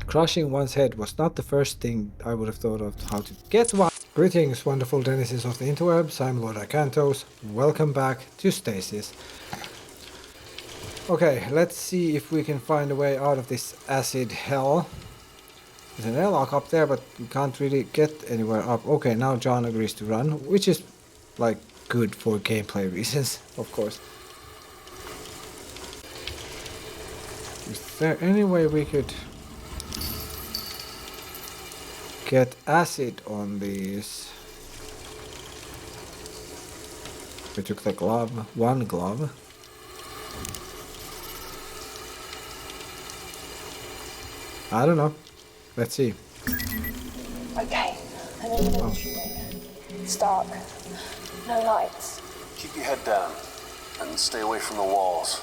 Crushing one's head was not the first thing I would have thought of how to get one. Greetings, wonderful denizens of the interwebs. I'm Lord Acanthos. Welcome back to Stasis. Okay, let's see if we can find a way out of this acid hell. There's an airlock up there, but we can't really get anywhere up. Okay, now John agrees to run, which is, like, good for gameplay reasons, of course. Is there any way we could get acid on these? We took the glove, one glove. I don't know. Let's see. Okay, I'm in the military wing. It's dark. No lights. Keep your head down and stay away from the walls.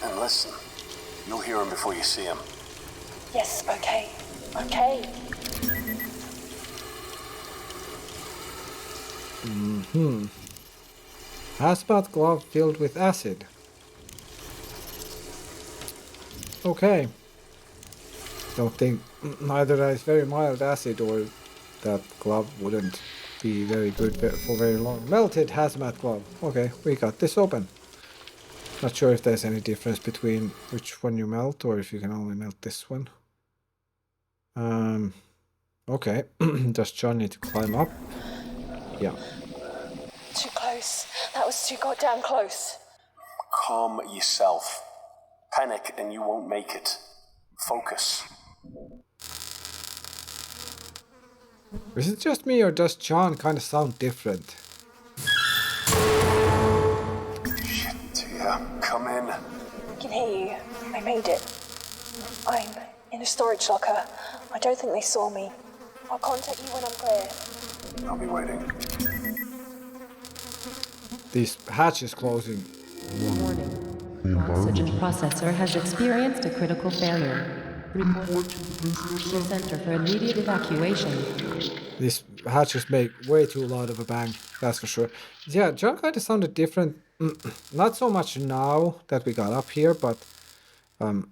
And listen, you'll hear him before you see him. Yes, okay. Okay. Hazmat glove filled with acid. Okay. Don't think either that is very mild acid or that glove wouldn't be very good for very long. Melted hazmat glove. Okay, we got this open. Not sure if there's any difference between which one you melt or if you can only melt this one. Okay. Does John need to climb up? Yeah. Too close. That was too goddamn close. Calm yourself. Panic and you won't make it. Focus. Is it just me or does John kind of sound different? Shit, yeah. Come in. I can hear you. I made it. I'm in a storage locker. I don't think they saw me. I'll contact you when I'm clear. I'll be waiting. This hatch is closing. Warning. The oxygen processor has experienced a critical failure. Report to the center for immediate evacuation. This hatches make way too loud of a bang, that's for sure. Yeah, John kind of sounded different. Not so much now that we got up here, but in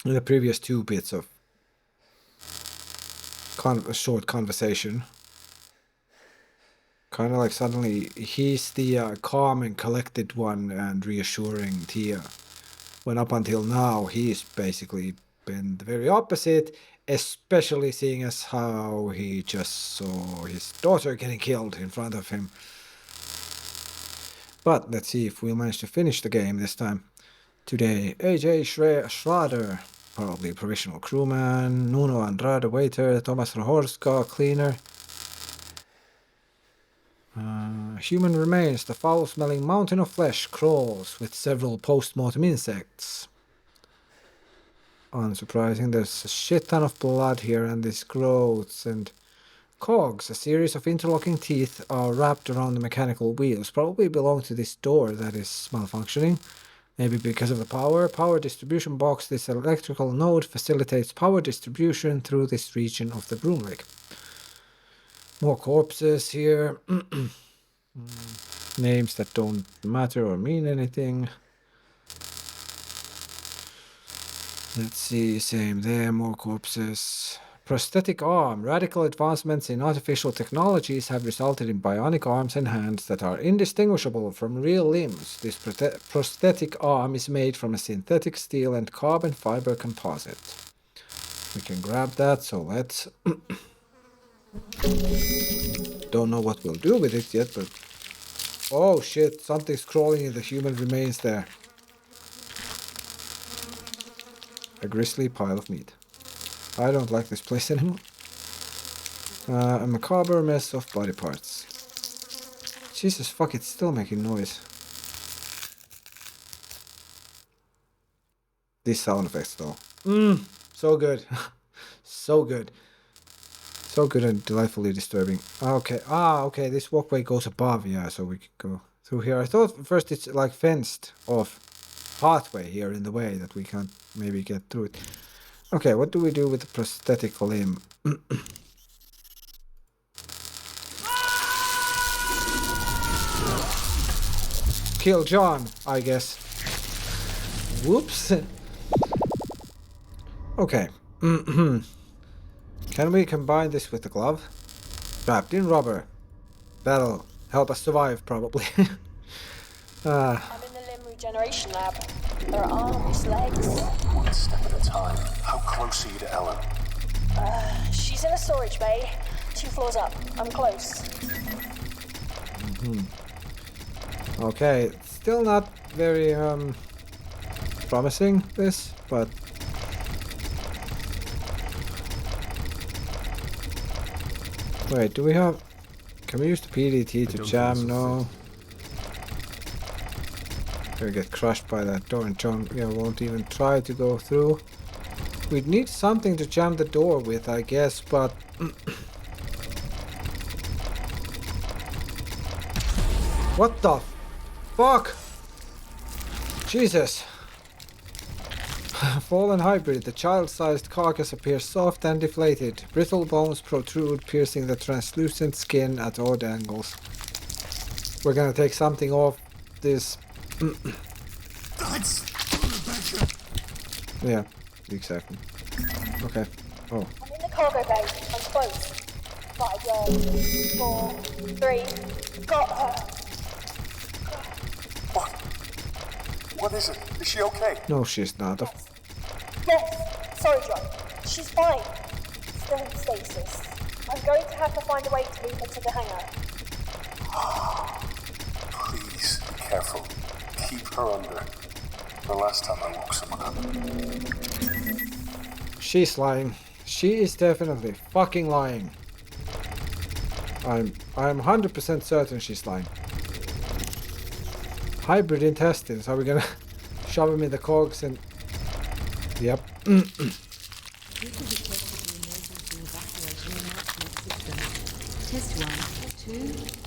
the previous 2 bits of a short conversation. Kind of like suddenly he's the calm and collected one and reassuring Tia. When up until now he's basically been the very opposite, especially seeing as how he just saw his daughter getting killed in front of him. But let's see if we'll manage to finish the game this time. Today, AJ Schrader, probably provisional crewman, Nuno Andrade, waiter, Thomas Rahorska, cleaner. Human remains, the foul-smelling mountain of flesh crawls with several post-mortem insects. Unsurprising, there's a shit ton of blood here and these growths and cogs. A series of interlocking teeth are wrapped around the mechanical wheels. Probably belong to this door that is malfunctioning. Maybe because of the power distribution box. This electrical node facilitates power distribution through this region of the Groomlake. More corpses here. Names that don't matter or mean anything. Let's see, same there, more corpses. Prosthetic arm. Radical advancements in artificial technologies have resulted in bionic arms and hands that are indistinguishable from real limbs. This prosthetic arm is made from a synthetic steel and carbon fiber composite. We can grab that, so let's... Don't know what we'll do with it yet, but... Oh shit, something's crawling in the human remains there. A grisly pile of meat. I don't like this place anymore. A macabre mess of body parts. Jesus fuck, it's still making noise. These sound effects though. So good. So good. So good and delightfully disturbing. Okay, okay, this walkway goes above, yeah, so we can go through here. I thought first it's like fenced off pathway here in the way that we can't maybe get through it. Okay, what do we do with the prosthetic limb? Kill John, I guess. Whoops. Okay, Can we combine this with the glove? Wrapped in rubber. That'll help us survive, probably. I'm in the limb regeneration lab. There are arms, legs. One step at a time. How close are you to Ellen? She's in a storage bay, 2 floors up. I'm close. Okay, still not very promising, this, but wait, do we have, can we use the PDT to jam? No. Gonna get crushed by that door, and John, yeah, won't even try to go through. We'd need something to jam the door with, I guess, but what the fuck? Jesus. Fallen hybrid. The child-sized carcass appears soft and deflated. Brittle bones protrude, piercing the translucent skin at odd angles. We're gonna take something off this. Yeah, exactly. Okay. Oh. I'm in the cargo bay. I'm close. 5 yards. 4, 3. Got her. What? What is it? Is she okay? No, she's not. Yes. Sorry, John. She's fine. Still in stasis. I'm going to have to find a way to move her to the hangar. Please, be careful. Keep her under. The last time I woke someone up. She's lying. She is definitely fucking lying. I'm 100% certain she's lying. Hybrid intestines. Are we gonna shove him in the cogs and? Yep.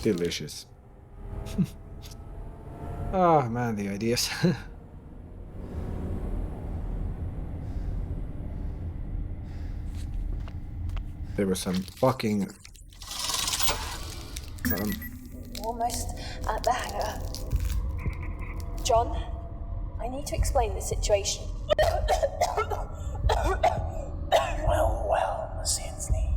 Delicious. Ah, man, the ideas. There was some fucking Almost at the hangar. John, I need to explain the situation. Well, Miss Hensley.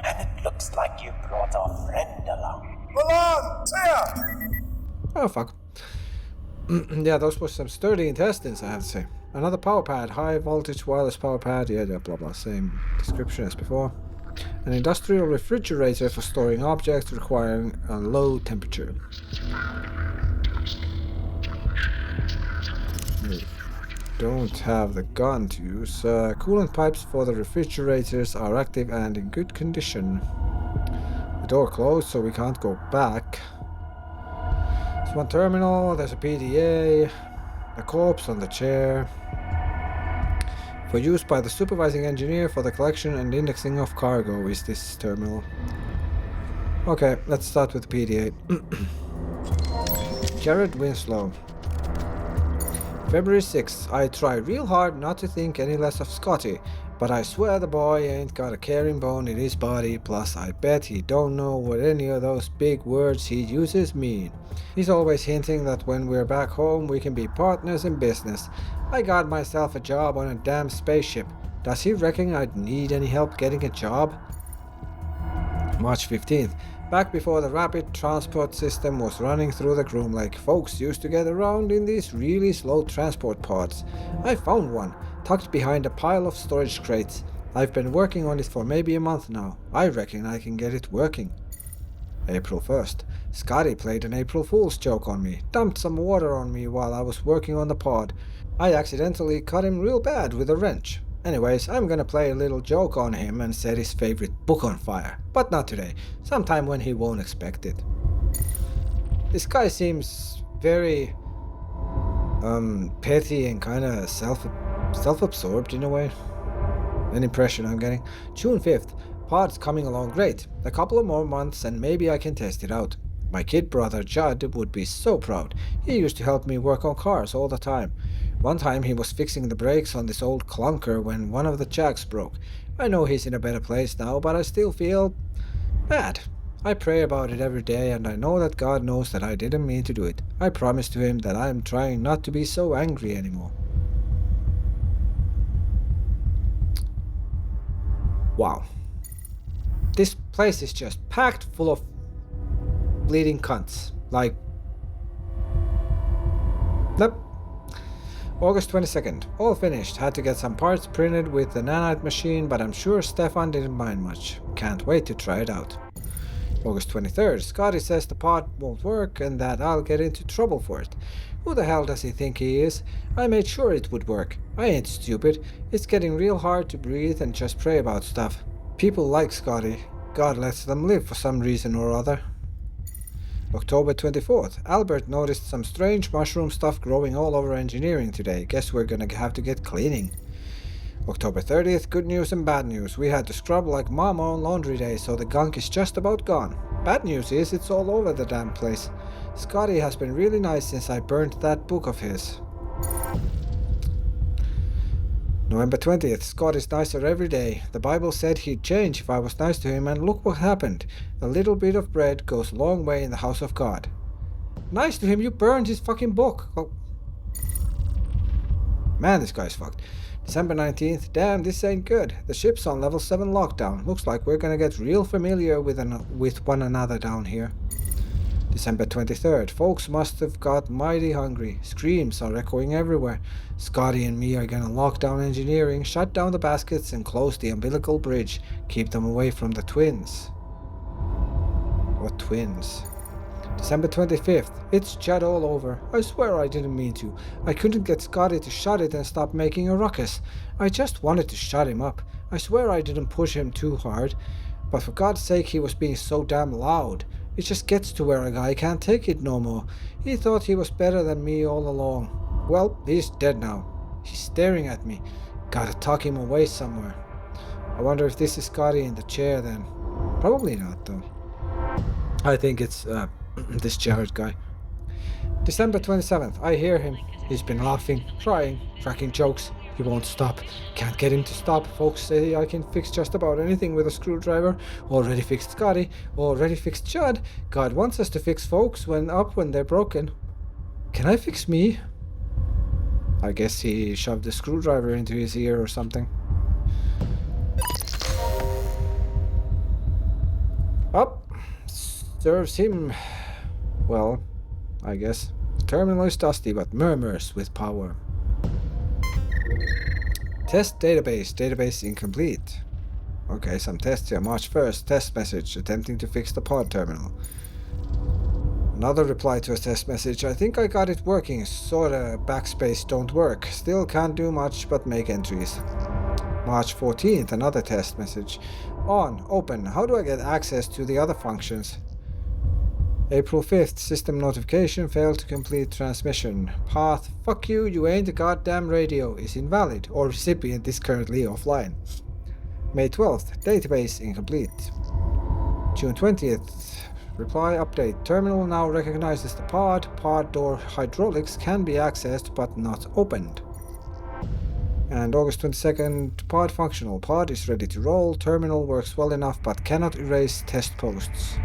And it looks like you brought a friend along. Milan! Tia! oh fuck. Yeah, those were some sturdy intestines, I have to say. Another power pad, high voltage wireless power pad, yeah, blah blah, same description as before. An industrial refrigerator for storing objects requiring a low temperature. We don't have the gun to use. Coolant pipes for the refrigerators are active and in good condition. The door closed, so we can't go back. There's one terminal, there's a PDA, a corpse on the chair. For use by the supervising engineer for the collection and indexing of cargo is this terminal. Okay, let's start with the PDA. Jared Winslow. February 6th. I try real hard not to think any less of Scotty, but I swear the boy ain't got a caring bone in his body, plus I bet he don't know what any of those big words he uses mean. He's always hinting that when we're back home we can be partners in business. I got myself a job on a damn spaceship. Does he reckon I'd need any help getting a job? March 15th. Back before the rapid transport system was running through the Groomlake, folks used to get around in these really slow transport pods. I found one, tucked behind a pile of storage crates. I've been working on it for maybe a month now. I reckon I can get it working. April 1st. Scotty played an April Fool's joke on me, dumped some water on me while I was working on the pod. I accidentally cut him real bad with a wrench. Anyways, I'm gonna play a little joke on him and set his favorite book on fire. But not today, sometime when he won't expect it. This guy seems very petty and kinda self-absorbed in a way. An impression I'm getting. June 5th. Pod's coming along great. A couple of more months and maybe I can test it out. My kid brother Judd would be so proud. He used to help me work on cars all the time. One time he was fixing the brakes on this old clunker when one of the jacks broke. I know he's in a better place now, but I still feel bad. I pray about it every day and I know that God knows that I didn't mean to do it. I promise to him that I'm trying not to be so angry anymore. Wow. This place is just packed full of bleeding cunts. Like... Nope. August 22nd. All finished. Had to get some parts printed with the nanite machine, but I'm sure Stefan didn't mind much. Can't wait to try it out. August 23rd. Scotty says the pod won't work and that I'll get into trouble for it. Who the hell does he think he is? I made sure it would work. I ain't stupid. It's getting real hard to breathe and just pray about stuff. People like Scotty. God lets them live for some reason or other. October 24th. Albert noticed some strange mushroom stuff growing all over engineering today. Guess we're gonna have to get cleaning. October 30th. Good news and bad news. We had to scrub like mama on laundry day, so the gunk is just about gone. Bad news is it's all over the damn place. Scotty has been really nice since I burnt that book of his. November 20th. Scott is nicer every day. The Bible said he'd change if I was nice to him, and look what happened. A little bit of bread goes a long way in the house of God. Nice to him, you burned his fucking book. Oh. Man, this guy's fucked. December 19th. Damn, this ain't good. The ship's on level 7 lockdown. Looks like we're gonna get real familiar with one another down here. December 23rd. Folks must have got mighty hungry. Screams are echoing everywhere. Scotty and me are gonna lock down engineering, shut down the baskets, and close the umbilical bridge. Keep them away from the twins. What twins? December 25th. It's Chad all over. I swear I didn't mean to. I couldn't get Scotty to shut it and stop making a ruckus. I just wanted to shut him up. I swear I didn't push him too hard. But for God's sake, he was being so damn loud. It just gets to where a guy can't take it no more. He thought he was better than me all along. Well, he's dead now. He's staring at me. Gotta tuck him away somewhere. I wonder if this is Scotty in the chair then. Probably not though. I think it's this Jared guy. December 27th. I hear him. He's been laughing, crying, cracking jokes. He won't stop. Can't get him to stop. Folks say I can fix just about anything with a screwdriver. Already fixed Scotty. Already fixed Judd. God wants us to fix folks when they're broken. Can I fix me? I guess he shoved a screwdriver into his ear or something. Up. Serves him. Well, I guess. Terminal is dusty, but murmurs with power. Test database. Database incomplete. Okay, some tests here. March 1st. Test message. Attempting to fix the pod terminal. Another reply to a test message. I think I got it working. Sorta. Backspace don't work. Still can't do much but make entries. March 14th. Another test message. On. Open. How do I get access to the other functions? April 5th. System notification. Failed to complete transmission. Path. Fuck you. You ain't a goddamn radio. Is invalid. Or recipient is currently offline. May 12th. Database incomplete. June 20th. Reply update. Terminal now recognizes the pod. Pod door hydraulics can be accessed but not opened. And August 22nd. Pod functional. Pod is ready to roll. Terminal works well enough but cannot erase test posts.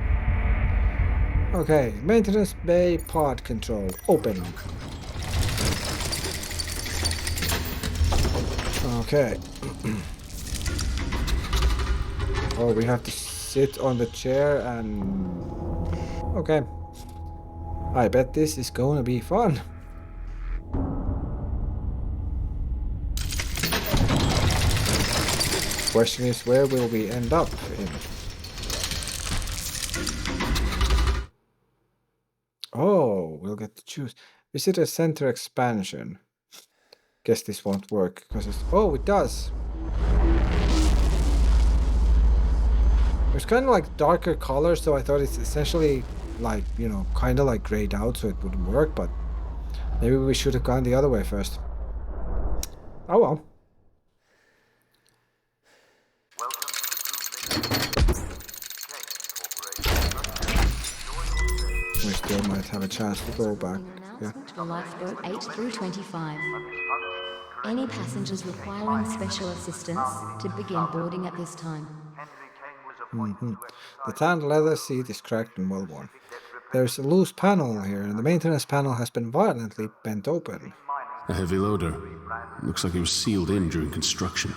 Okay, maintenance bay pod control open. Okay. Oh, we have to sit on the chair and... Okay. I bet this is gonna be fun. Question is, where will we end up in? Oh, we'll get to choose. Visitor center expansion. Guess this won't work because it's... Oh, it does. It's kind of like darker color, so I thought it's essentially like, you know, kind of like grayed out, so it wouldn't work, but maybe we should have gone the other way first. Oh well. We still might have a chance to go back. Yeah. For lifeboat 8 through 25. Any passengers requiring special assistance to begin boarding at this time. The tan leather seat is cracked and well worn. There's a loose panel here, and the maintenance panel has been violently bent open. A heavy loader. Looks like it was sealed in during construction.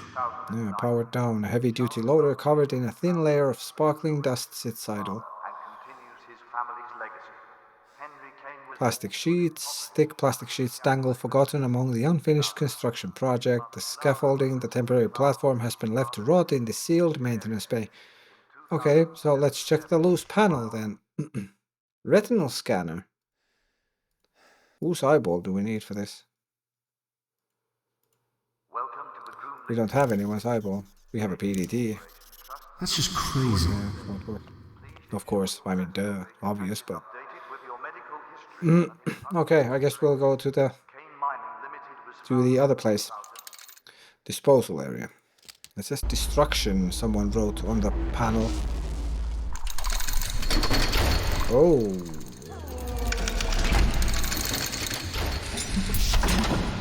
Yeah, powered down. A heavy-duty loader covered in a thin layer of sparkling dust sits idle. Plastic sheets. Thick plastic sheets dangle forgotten among the unfinished construction project. The scaffolding, the temporary platform, has been left to rot in the sealed maintenance bay. Okay, so let's check the loose panel then. Retinal scanner. Whose eyeball do we need for this? We don't have anyone's eyeball. We have a PDT. That's just crazy. Yeah, of course, I mean, duh, obvious, but... Okay, I guess we'll go to the other place. Disposal area. It says destruction, someone wrote on the panel. Oh.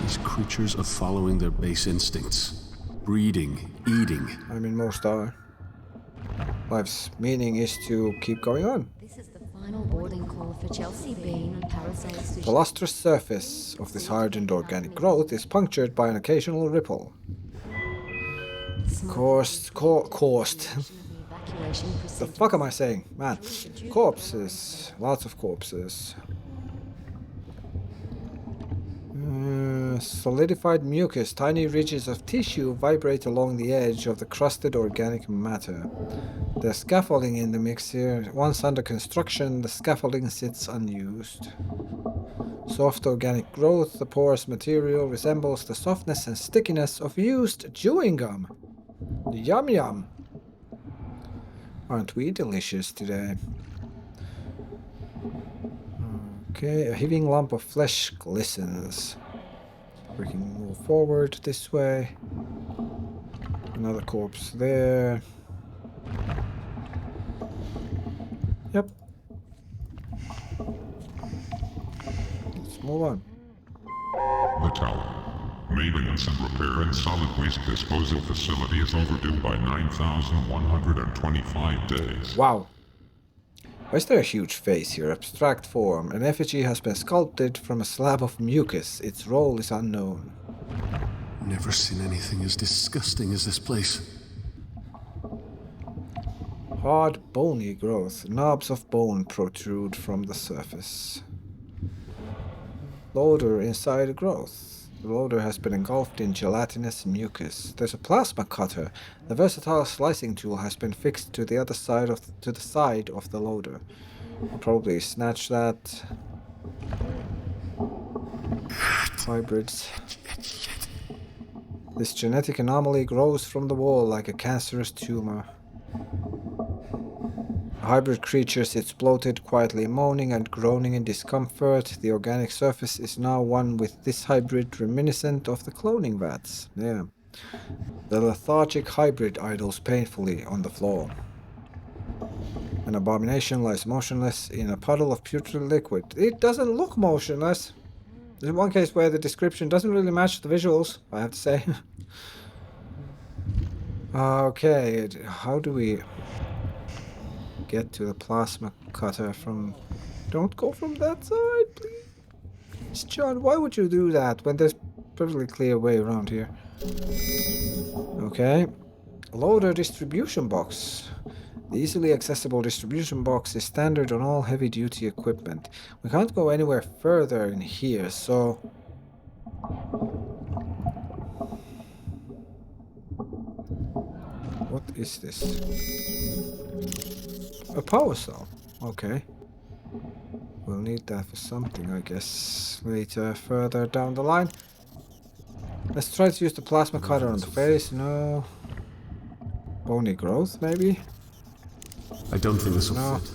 These creatures are following their base instincts. Breeding, eating. I mean, most are. Life's meaning is to keep going on. This is the final boarding call for Chelsea Bean, parasites. The lustrous surface of this hardened organic growth is punctured by an occasional ripple. Caused. The fuck am I saying? Man. Corpses. Lots of corpses. Solidified mucus. Tiny ridges of tissue vibrate along the edge of the crusted organic matter. There's scaffolding in the mix here. Once under construction, the scaffolding sits unused. Soft organic growth. The porous material resembles the softness and stickiness of used chewing gum. Yum yum. Aren't we delicious today? Okay, a heaving lump of flesh glistens. We can move forward this way. Another corpse there. Yep. Let's move on. The tower. Maintenance and repair and solid waste disposal facility is overdue by 9,125 days. Wow. Why is there a huge face here? Abstract form. An effigy has been sculpted from a slab of mucus. Its role is unknown. Never seen anything as disgusting as this place. Hard, bony growth. Knobs of bone protrude from the surface. Loader inside growth. The loader has been engulfed in gelatinous mucus. There's a plasma cutter. The versatile slicing tool has been fixed to the other side of the loader. I'll probably snatch that. Hybrids. This genetic anomaly grows from the wall like a cancerous tumor. A hybrid creature sits bloated, quietly moaning and groaning in discomfort. The organic surface is now one with this hybrid, reminiscent of the cloning vats. Yeah. The lethargic hybrid idles painfully on the floor. An abomination lies motionless in a puddle of putrid liquid. It doesn't look motionless. There's one case where the description doesn't really match the visuals, I have to say. Okay, how do we get to the plasma cutter from... Don't go from that side, please. John, why would you do that when there's a perfectly clear way around here? Okay. Loader distribution box. The easily accessible distribution box is standard on all heavy-duty equipment. We can't go anywhere further in here, so... What is this? A power cell. Okay. We'll need that for something, I guess, later, further down the line. Let's try to use the plasma cutter on the face. No. Bony growth, maybe? I don't think this will fit.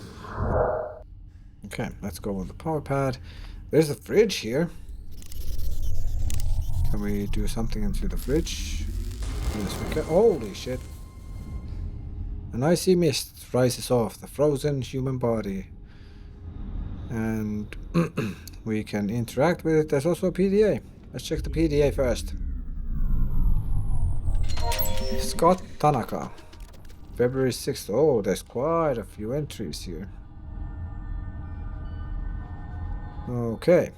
Okay, let's go on the power pad. There's a fridge here. Can we do something into the fridge? Yes, we can. Holy shit. An icy mist rises off the frozen human body. And we can interact with it. There's also a PDA. Let's check the PDA first. Scott Tanaka. February 6th. Oh, there's quite a few entries here. Okay.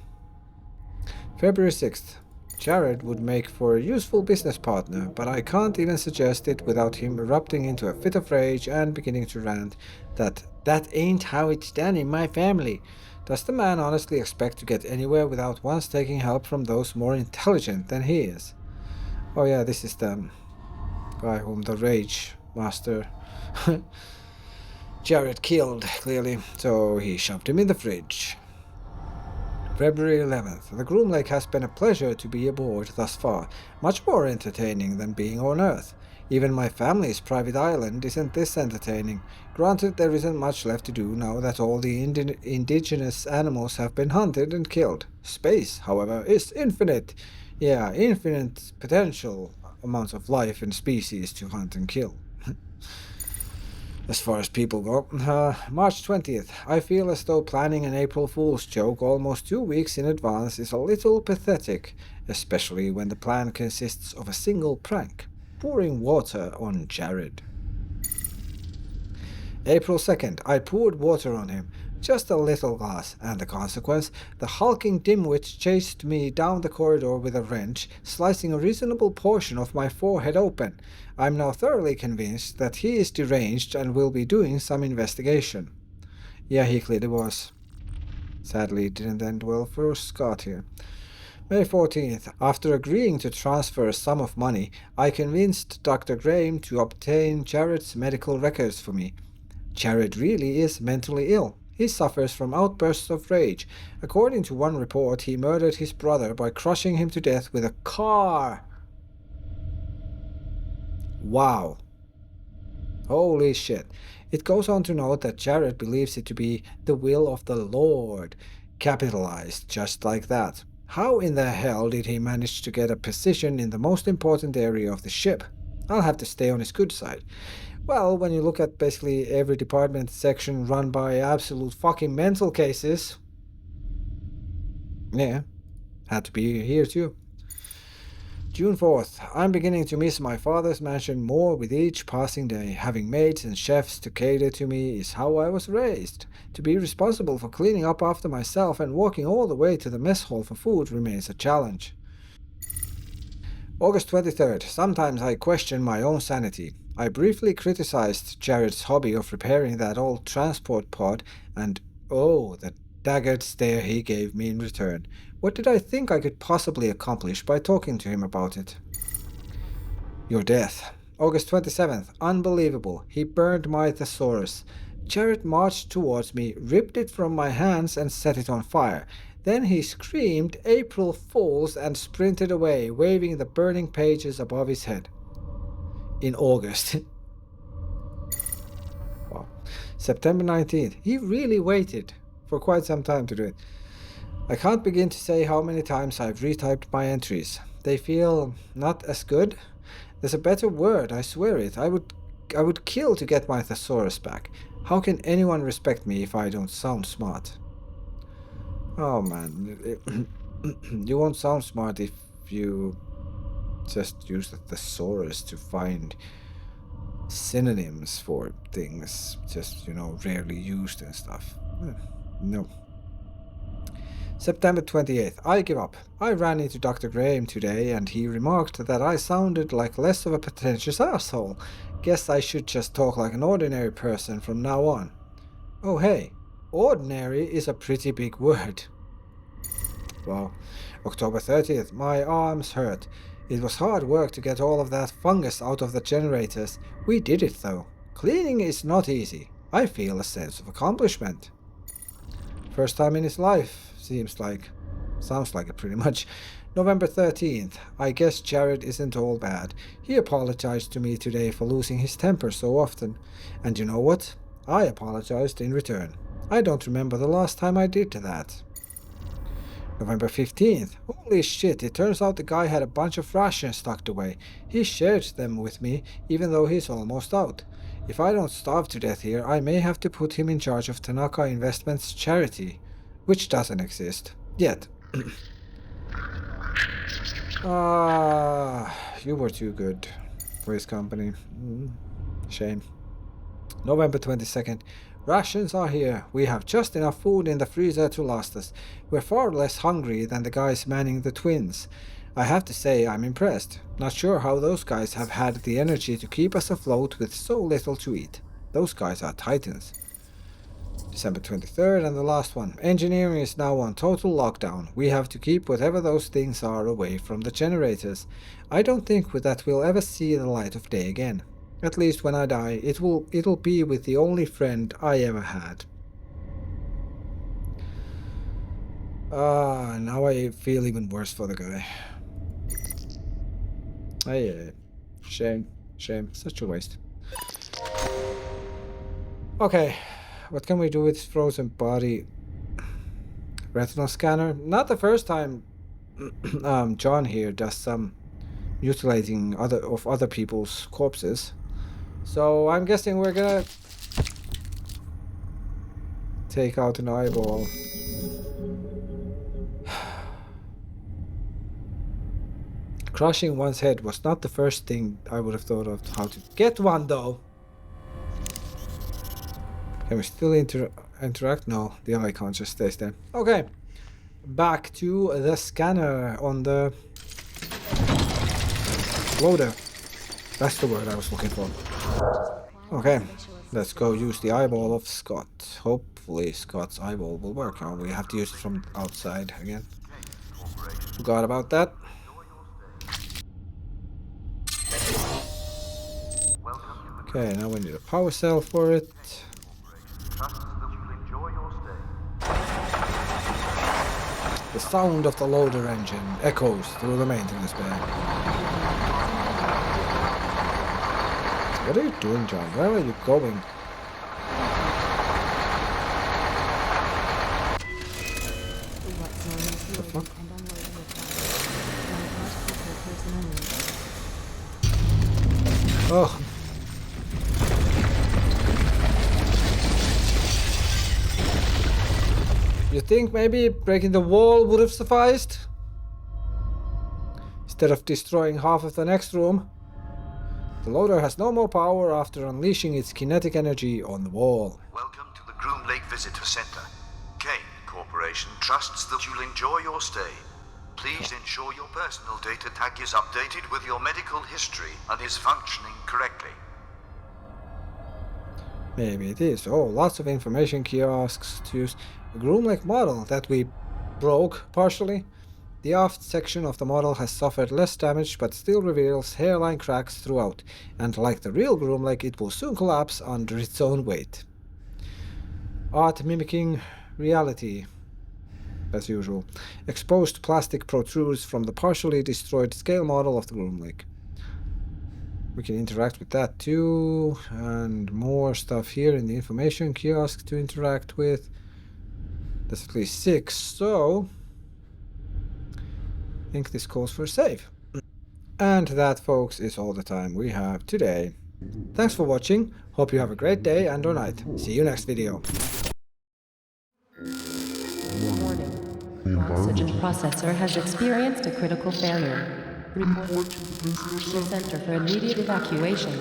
February 6th. Jared would make for a useful business partner, but I can't even suggest it without him erupting into a fit of rage and beginning to rant that ain't how it's done in my family. Does the man honestly expect to get anywhere without once taking help from those more intelligent than he is? Oh yeah, this is the guy whom the rage master Jared killed, clearly, so he shoved him in the fridge. February 11th. The Groomlake has been a pleasure to be aboard thus far, much more entertaining than being on Earth. Even my family's private island isn't this entertaining. Granted, there isn't much left to do now that all the indigenous animals have been hunted and killed. Space, however, is infinite. Yeah, infinite potential amounts of life and species to hunt and kill. As far as people go, March 20th. I feel as though planning an April Fool's joke almost 2 weeks in advance is a little pathetic, especially when the plan consists of a single prank: pouring water on Jared. April 2nd. I poured water on him. Just a little glass, and the consequence? The hulking dimwit chased me down the corridor with a wrench, slicing a reasonable portion of my forehead open. I'm now thoroughly convinced that he is deranged and will be doing some investigation. Yeah, he clearly was. Sadly, it didn't end well for Scott here. May 14th. After agreeing to transfer a sum of money, I convinced Dr. Graham to obtain Jared's medical records for me. Jared really is mentally ill. He suffers from outbursts of rage. According to one report, he murdered his brother by crushing him to death with a car. Wow. Holy shit. It goes on to note that Jared believes it to be the will of the Lord, capitalized just like that. How in the hell did he manage to get a position in the most important area of the ship? I'll have to stay on his good side. Well, when you look at basically every department section run by absolute fucking mental cases, yeah, had to be here too. June 4th. I'm beginning to miss my father's mansion more with each passing day. Having maids and chefs to cater to me is how I was raised. To be responsible for cleaning up after myself and walking all the way to the mess hall for food remains a challenge. August 23rd. Sometimes I question my own sanity. I briefly criticized Jared's hobby of repairing that old transport pod, and oh, the daggered stare he gave me in return. What did I think I could possibly accomplish by talking to him about it? Your death. August 27th. Unbelievable. He burned my thesaurus. Jared marched towards me, ripped it from my hands, and set it on fire. Then he screamed April Fools and sprinted away, waving the burning pages above his head. In August. Wow. September 19th. He really waited for quite some time to do it. I can't begin to say how many times I've retyped my entries. They feel not as good. There's a better word, I swear it. I would kill to get my thesaurus back. How can anyone respect me if I don't sound smart? Oh man, you won't sound smart if you just use the thesaurus to find synonyms for things, just, rarely used and stuff. No. September 28th. I give up. I ran into Dr. Graham today and he remarked that I sounded like less of a pretentious asshole. Guess I should just talk like an ordinary person from now on. Oh hey, ordinary is a pretty big word. Wow. October 30th. My arms hurt. It was hard work to get all of that fungus out of the generators. We did it though. Cleaning is not easy. I feel a sense of accomplishment. First time in his life, seems like. Sounds like it pretty much. November 13th. I guess Jared isn't all bad. He apologized to me today for losing his temper so often. And you know what? I apologized in return. I don't remember the last time I did that. November 15th. Holy shit, it turns out the guy had a bunch of rations tucked away. He shared them with me, even though he's almost out. If I don't starve to death here, I may have to put him in charge of Tanaka Investments charity, which doesn't exist. Yet. You were too good for his company. Shame. November 22nd. Rations are here. We have just enough food in the freezer to last us. We're far less hungry than the guys manning the twins. I have to say I'm impressed. Not sure how those guys have had the energy to keep us afloat with so little to eat. Those guys are titans. December 23rd, and the last one. Engineering is now on total lockdown. We have to keep whatever those things are away from the generators. I don't think that we'll ever see the light of day again. At least when I die, it'll be with the only friend I ever had. Now I feel even worse for the guy. Yeah. Shame. Such a waste. Okay. What can we do with frozen body? Retinal scanner? Not the first time John here does some mutilating other people's corpses. So I'm guessing we're gonna take out an eyeball. Crushing one's head was not the first thing I would have thought of how to get one though. Can we still interact? No, the icon just stays there. Okay, back to the scanner on the loader. That's the word I was looking for. Okay, let's go use the eyeball of Scott. Hopefully Scott's eyeball will work. Oh, we have to use it from outside again. Forgot about that. Okay, now we need a power cell for it. The sound of the loader engine echoes through the maintenance bay. What are you doing, John? Where are you going? The fuck? Oh. You think maybe breaking the wall would have sufficed? Instead of destroying half of the next room. The loader has no more power after unleashing its kinetic energy on the wall. Welcome to the Groomlake Visitor Center. Kane Corporation trusts that you'll enjoy your stay. Please ensure your personal data tag is updated with your medical history and is functioning correctly. Maybe it is. Oh, lots of information kiosks to use. A Groomlake model that we broke partially. The aft section of the model has suffered less damage but still reveals hairline cracks throughout, and like the real Groomlake, it will soon collapse under its own weight. Art mimicking reality, as usual. Exposed plastic protrudes from the partially destroyed scale model of the Groomlake. We can interact with that too, and more stuff here in the information kiosk to interact with. That's at least 6, so I think this calls for a save. And that, folks, is all the time we have today. Thanks for watching, hope you have a great day and or night. See you next video. Warning. The oxygen processor has experienced a critical failure. Report to the Center for immediate evacuation.